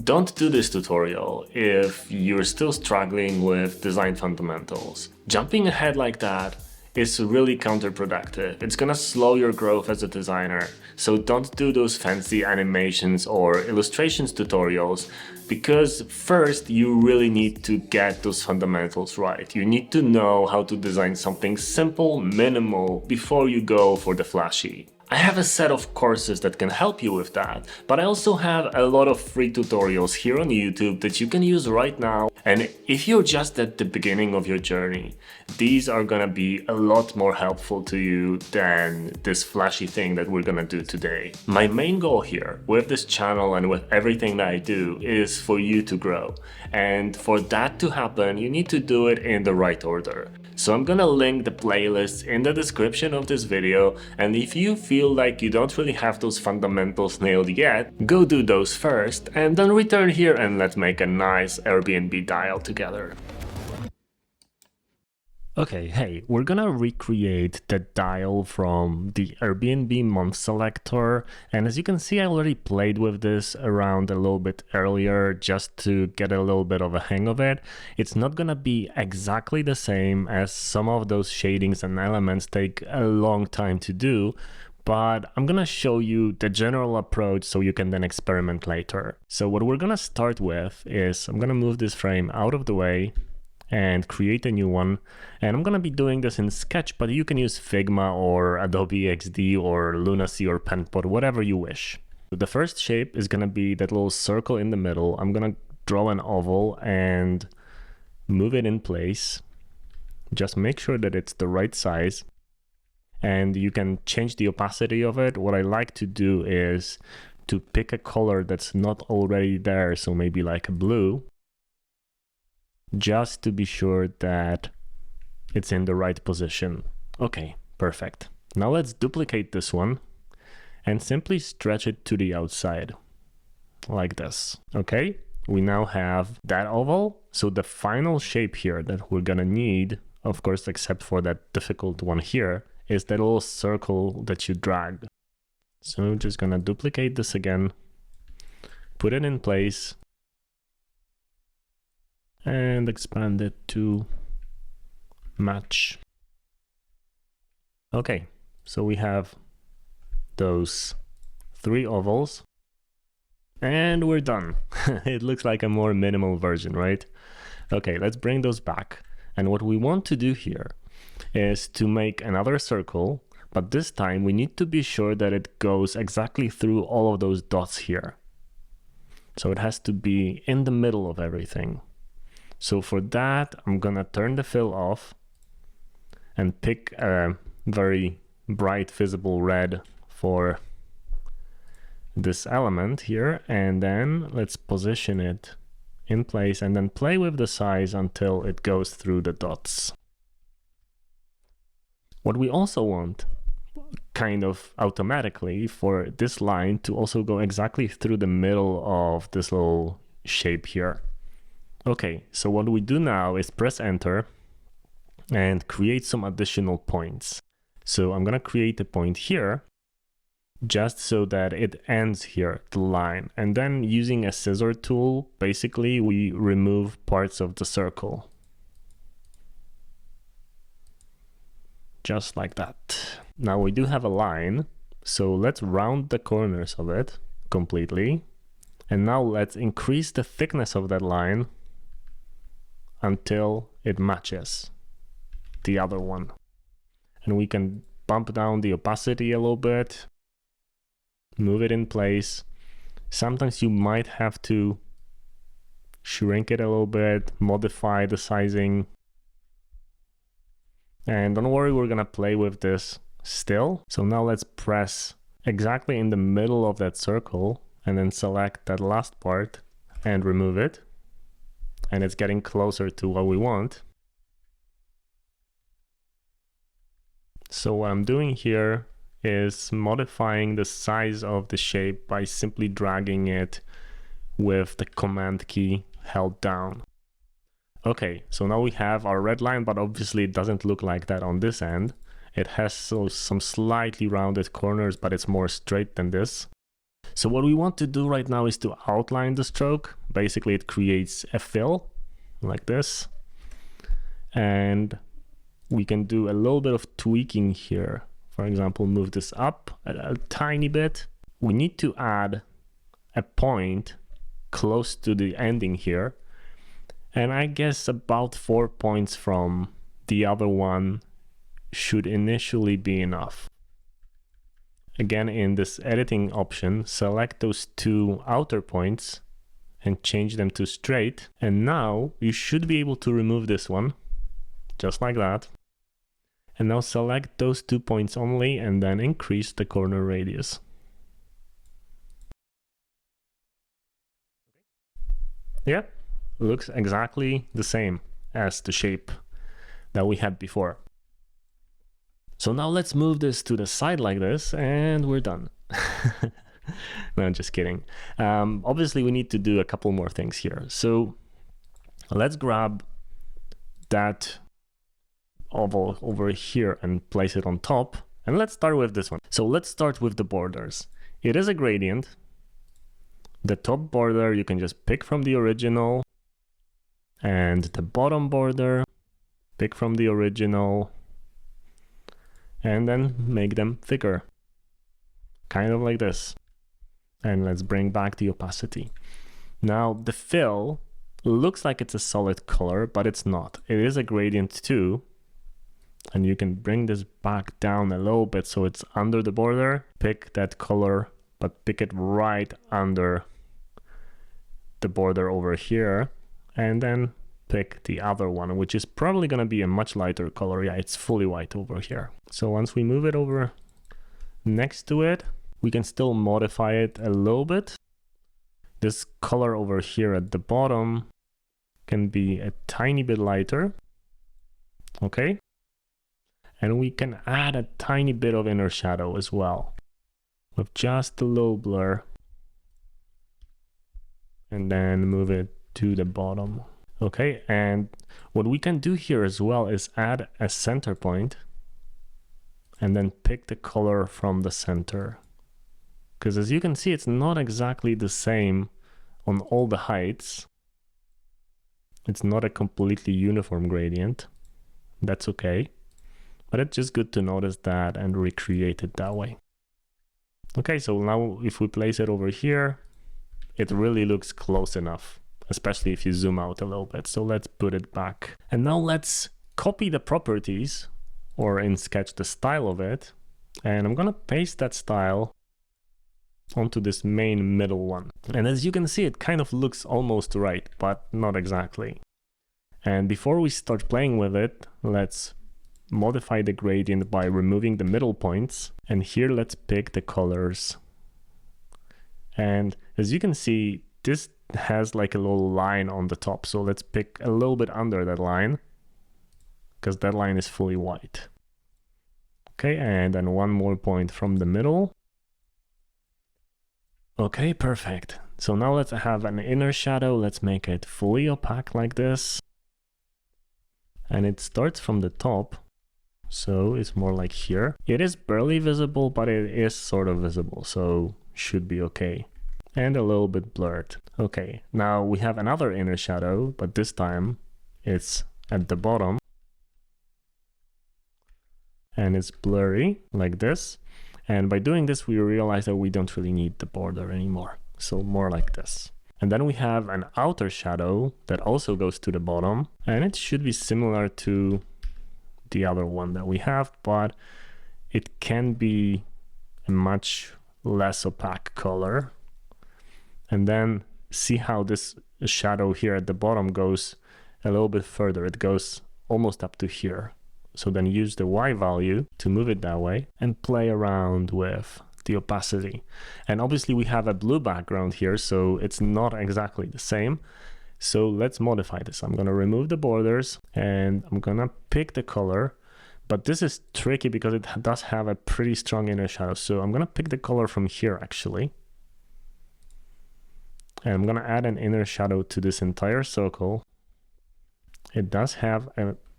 Don't do this tutorial if you're still struggling with design fundamentals. Jumping ahead like that is really counterproductive. It's gonna slow your growth as a designer. So don't do those fancy animations or illustrations tutorials, because first you really need to get those fundamentals right. You need to know how to design something simple, minimal, before you go for the flashy. I have a set of courses that can help you with that, but I also have a lot of free tutorials here on YouTube that you can use right now. And if you're just at the beginning of your journey, these are gonna be a lot more helpful to you than this flashy thing that we're gonna do today. My main goal here with this channel and with everything that I do is for you to grow. And for that to happen, you need to do it in the right order. So I'm gonna link the playlists in the description of this video, and if you feel like you don't really have those fundamentals nailed yet, go do those first and then return here and let's make a nice Airbnb dial together. Okay, hey, we're gonna recreate the dial from the Airbnb month selector, and as you can see I already played with this around a little bit earlier just to get a little bit of a hang of it. It's not gonna be exactly the same, as some of those shadings and elements take a long time to do, but I'm gonna show you the general approach so you can then experiment later. So what we're gonna start with is I'm gonna move this frame out of the way and create a new one, and I'm gonna be doing this in Sketch, but you can use Figma or Adobe XD or Lunacy or Penpot, whatever you wish. The first shape is gonna be that little circle in the middle. I'm gonna draw an oval and move it in place. Just make sure that it's the right size, and you can change the opacity of it. What I like to do is to pick a color that's not already there, so maybe like a blue, just to be sure that it's in the right position. Okay, perfect. Now let's duplicate this one and simply stretch it to the outside like this. Okay, we now have that oval. So the final shape here that we're gonna need, of course, except for that difficult one here, is that little circle that you dragged. So I'm just gonna duplicate this again, put it in place, and expand it to match. Okay, so we have those 3 ovals and we're done. It looks like a more minimal version, right? Okay, let's bring those back. And what we want to do here is to make another circle, but this time we need to be sure that it goes exactly through all of those dots here. So it has to be in the middle of everything. So for that, I'm gonna turn the fill off and pick a very bright visible red for this element here, and then let's position it in place and then play with the size until it goes through the dots. What we also want, kind of automatically, for this line to also go exactly through the middle of this little shape here. Okay, so what we do now is press enter and create some additional points. So I'm gonna create a point here just so that it ends here, the line. And then using a scissor tool, basically we remove parts of the circle. Just like that. Now we do have a line, so let's round the corners of it completely. And now let's increase the thickness of that line until it matches the other one. And we can bump down the opacity a little bit, move it in place. Sometimes you might have to shrink it a little bit, modify the sizing. And don't worry, we're gonna play with this still. So now let's press exactly in the middle of that circle and then select that last part and remove it. And it's getting closer to what we want. So what I'm doing here is modifying the size of the shape by simply dragging it with the command key held down. Okay, so now we have our red line, but obviously it doesn't look like that on this end. It has some slightly rounded corners, but it's more straight than this. So what we want to do right now is to outline the stroke. Basically, it creates a fill like this. And we can do a little bit of tweaking here. For example, move this up a tiny bit. We need to add a point close to the ending here. And I guess about 4 points from the other one should initially be enough. Again, in this editing option, select those two outer points and change them to straight. And now you should be able to remove this one, just like that. And now select those 2 points only and then increase the corner radius. Yeah, looks exactly the same as the shape that we had before. So now let's move this to the side like this and we're done. No, just kidding. Obviously we need to do a couple more things here. So let's grab that oval over here and place it on top. And let's start with this one. So let's start with the borders. It is a gradient. The top border you can just pick from the original, and the bottom border pick from the original, and then make them thicker, kind of like this. And let's bring back the opacity. Now the fill looks like it's a solid color, but it's not. It is a gradient too. And you can bring this back down a little bit so it's under the border. Pick that color, but pick it right under the border over here, and then pick the other one, which is probably going to be a much lighter color. Yeah, it's fully white over here. So once we move it over next to it, we can still modify it a little bit. This color over here at the bottom can be a tiny bit lighter. Okay. And we can add a tiny bit of inner shadow as well, with just a little blur. And then move it to the bottom. Okay, and what we can do here as well is add a center point and then pick the color from the center. Because as you can see, it's not exactly the same on all the heights. It's not a completely uniform gradient. That's okay. But it's just good to notice that and recreate it that way. Okay, so now if we place it over here, it really looks close enough, especially if you zoom out a little bit. So let's put it back. And now let's copy the properties, or in Sketch the style of it. And I'm gonna paste that style onto this main middle one. And as you can see, it kind of looks almost right, but not exactly. And before we start playing with it, let's modify the gradient by removing the middle points. And here let's pick the colors. And as you can see, this has like a little line on the top. So let's pick a little bit under that line, because that line is fully white. Okay, and then one more point from the middle. Okay, perfect. So now let's have an inner shadow. Let's make it fully opaque like this. And it starts from the top. So it's more like here. It is barely visible, but it is sort of visible. So should be okay. And a little bit blurred. Okay, now we have another inner shadow, but this time it's at the bottom. And it's blurry like this. And by doing this, we realize that we don't really need the border anymore. So more like this. And then we have an outer shadow that also goes to the bottom. And it should be similar to the other one that we have, but it can be a much less opaque color. And then see how this shadow here at the bottom goes a little bit further. It goes almost up to here. So then use the Y value to move it that way and play around with the opacity. And obviously we have a blue background here, so it's not exactly the same. So let's modify this. I'm going to remove the borders and I'm going to pick the color. But this is tricky because it does have a pretty strong inner shadow. So I'm going to pick the color from here actually. And I'm going to add an inner shadow to this entire circle. It does have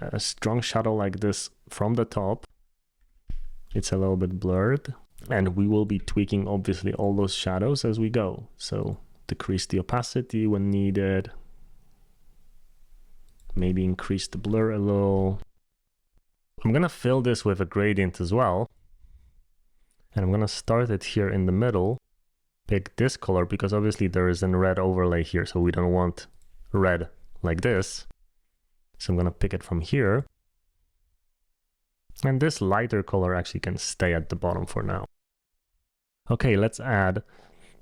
a strong shadow like this from the top. It's a little bit blurred. And we will be tweaking, obviously, all those shadows as we go. So decrease the opacity when needed. Maybe increase the blur a little. I'm going to fill this with a gradient as well. And I'm going to start it here in the middle. Pick this color because obviously there is a red overlay here. So we don't want red like this. So I'm going to pick it from here. And this lighter color actually can stay at the bottom for now. Okay, let's add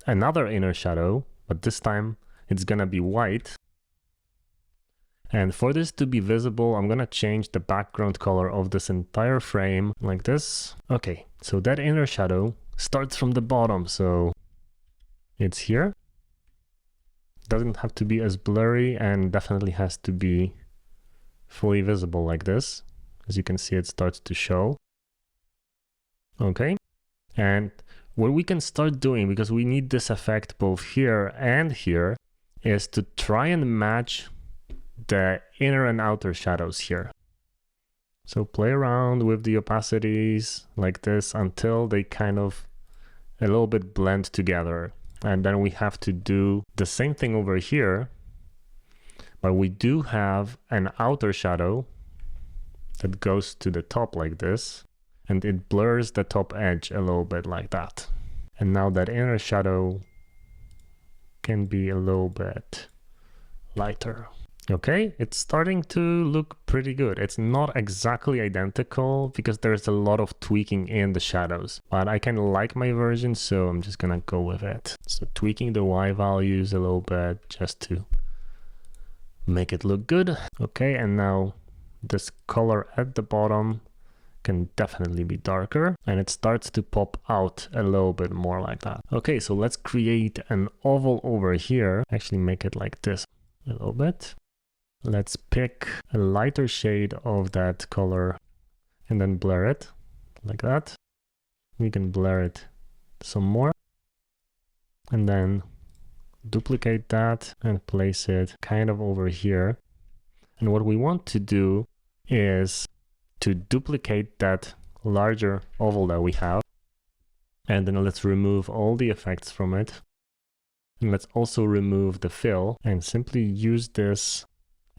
another inner shadow, but this time it's gonna be white. And for this to be visible, I'm gonna change the background color of this entire frame like this. Okay, so that inner shadow starts from the bottom, so it's here. Doesn't have to be as blurry and definitely has to be fully visible like this. As you can see, it starts to show. Okay, and what we can start doing, because we need this effect both here and here, is to try and match the inner and outer shadows here. So play around with the opacities like this until they kind of a little bit blend together. And then we have to do the same thing over here, but we do have an outer shadow that goes to the top like this. And it blurs the top edge a little bit like that. And now that inner shadow can be a little bit lighter. Okay, it's starting to look pretty good. It's not exactly identical because there's a lot of tweaking in the shadows, but I kind of like my version, so I'm just gonna go with it. So tweaking the Y values a little bit just to make it look good. Okay, and now this color at the bottom can definitely be darker and it starts to pop out a little bit more like that. Okay, so let's create an oval over here. Actually make it like this a little bit. Let's pick a lighter shade of that color and then blur it like that. We can blur it some more and then duplicate that and place it kind of over here. And what we want to do is to duplicate that larger oval that we have. And then let's remove all the effects from it. And let's also remove the fill and simply use this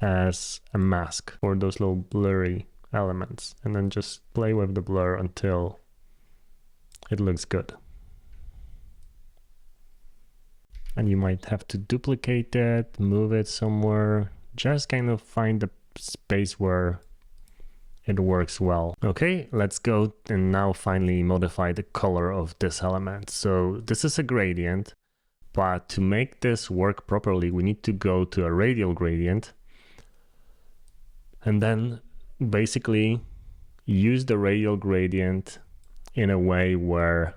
as a mask for those little blurry elements. And then just play with the blur until it looks good. And you might have to duplicate it, move it somewhere, just kind of find the space where it works well. Okay, let's go and now finally modify the color of this element. So this is a gradient, but to make this work properly, we need to go to a radial gradient and then basically use the radial gradient in a way where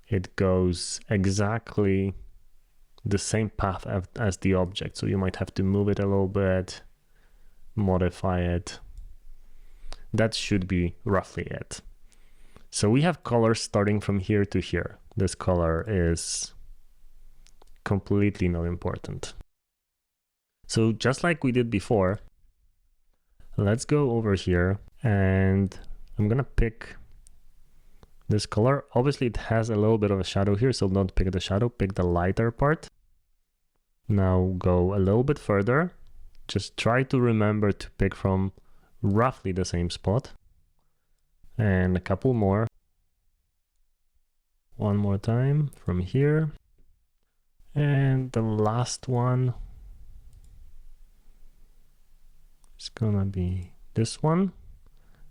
it goes exactly the same path as the object. So you might have to move it a little bit, modify it. That should be roughly it. So we have colors starting from here to here. This color is completely not important. So just like we did before, let's go over here and I'm gonna pick this color. Obviously it has a little bit of a shadow here, so don't pick the shadow, pick the lighter part. Now go a little bit further. Just try to remember to pick from roughly the same spot. And a couple more. One more time from here. And the last one is gonna be this one.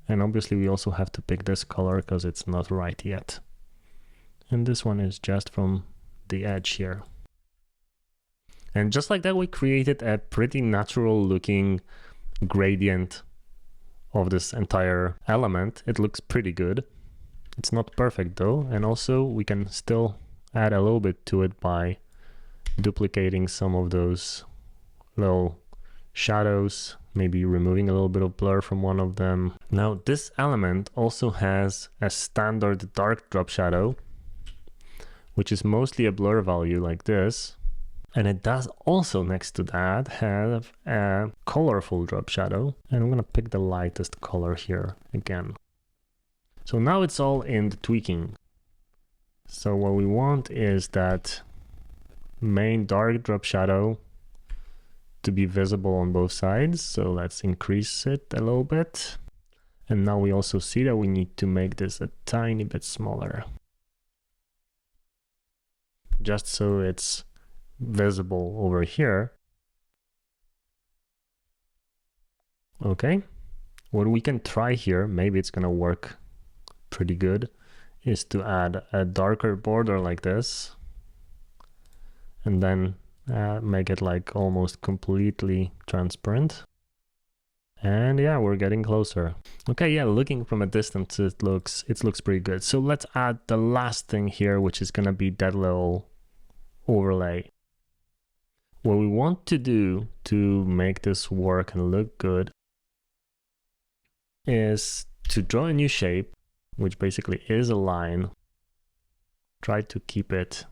And obviously we also have to pick this color because it's not right yet. And this one is just from the edge here. And just like that, we created a pretty natural looking gradient of this entire element. It looks pretty good. It's not perfect though. And also we can still add a little bit to it by duplicating some of those little shadows, maybe removing a little bit of blur from one of them. Now this element also has a standard dark drop shadow, which is mostly a blur value like this. And it does also next to that have a colorful drop shadow. And I'm gonna pick the lightest color here again. So now it's all in the tweaking. So what we want is that main dark drop shadow to be visible on both sides. So let's increase it a little bit. And now we also see that we need to make this a tiny bit smaller, just so it's visible over here. Okay, what we can try here, maybe it's gonna work pretty good, is to add a darker border like this, and then make it like almost completely transparent. And yeah, we're getting closer. Okay, yeah, looking from a distance, it looks pretty good. So let's add the last thing here, which is gonna be that little overlay. What we want to do to make this work and look good is to draw a new shape, which basically is a line. Try to keep it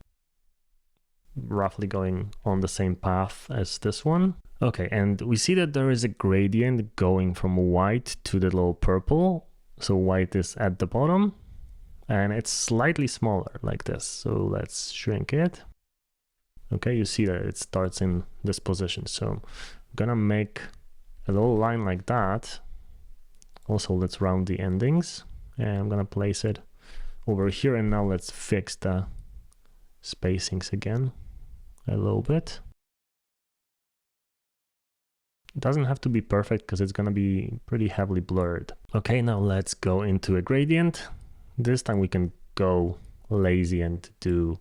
roughly going on the same path as this one. Okay, and we see that there is a gradient going from white to the little purple. So white is at the bottom and it's slightly smaller like this. So let's shrink it. Okay, you see that it starts in this position. So I'm gonna make a little line like that. Also, let's round the endings and I'm gonna place it over here. And now let's fix the spacings again a little bit. It doesn't have to be perfect because it's going to be pretty heavily blurred. Okay, now let's go into a gradient. This time we can go lazy and do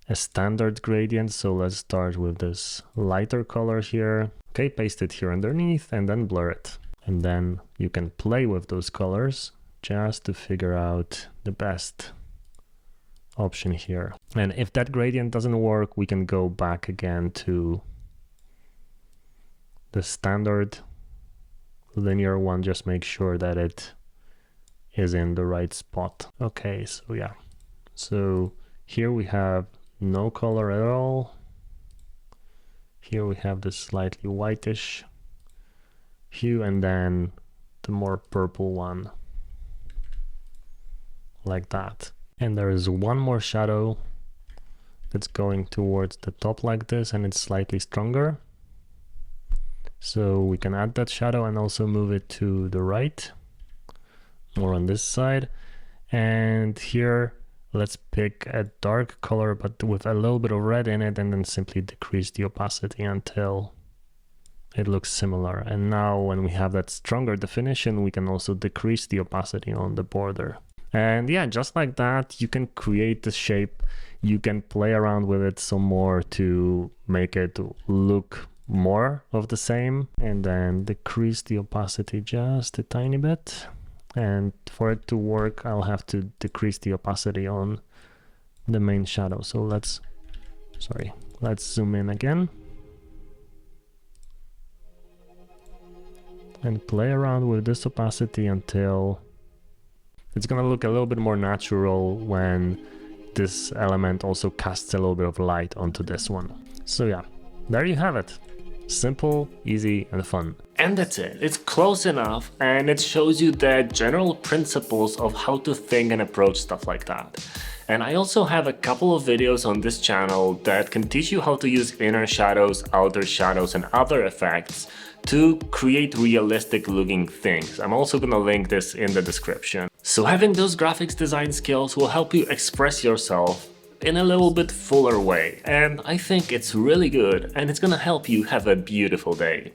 a standard gradient. So let's start with this lighter color here. Okay, paste it here underneath and then blur it. And then you can play with those colors just to figure out the best option here. And if that gradient doesn't work, we can go back again to the standard linear one. Just make sure that it is in the right spot. Okay, so yeah, so here we have no color at all. Here we have this slightly whitish hue and then the more purple one like that. And there is one more shadow that's going towards the top like this and it's slightly stronger. So we can add that shadow and also move it to the right, more on this side. And here, let's pick a dark color, but with a little bit of red in it, and then simply decrease the opacity until it looks similar. And now when we have that stronger definition, we can also decrease the opacity on the border. And yeah, just like that, you can create the shape. You can play around with it some more to make it look more of the same, and then decrease the opacity just a tiny bit. And for it to work, I'll have to decrease the opacity on the main shadow. So let's zoom in again and play around with this opacity until it's gonna look a little bit more natural when this element also casts a little bit of light onto this one. So yeah, there you have it. Simple, easy, and fun. And that's it. It's close enough, and it shows you the general principles of how to think and approach stuff like that. And I also have a couple of videos on this channel that can teach you how to use inner shadows, outer shadows, and other effects to create realistic looking things. I'm also gonna link this in the description. So having those graphics design skills will help you express yourself in a little bit fuller way, and I think it's really good and it's gonna help you have a beautiful day.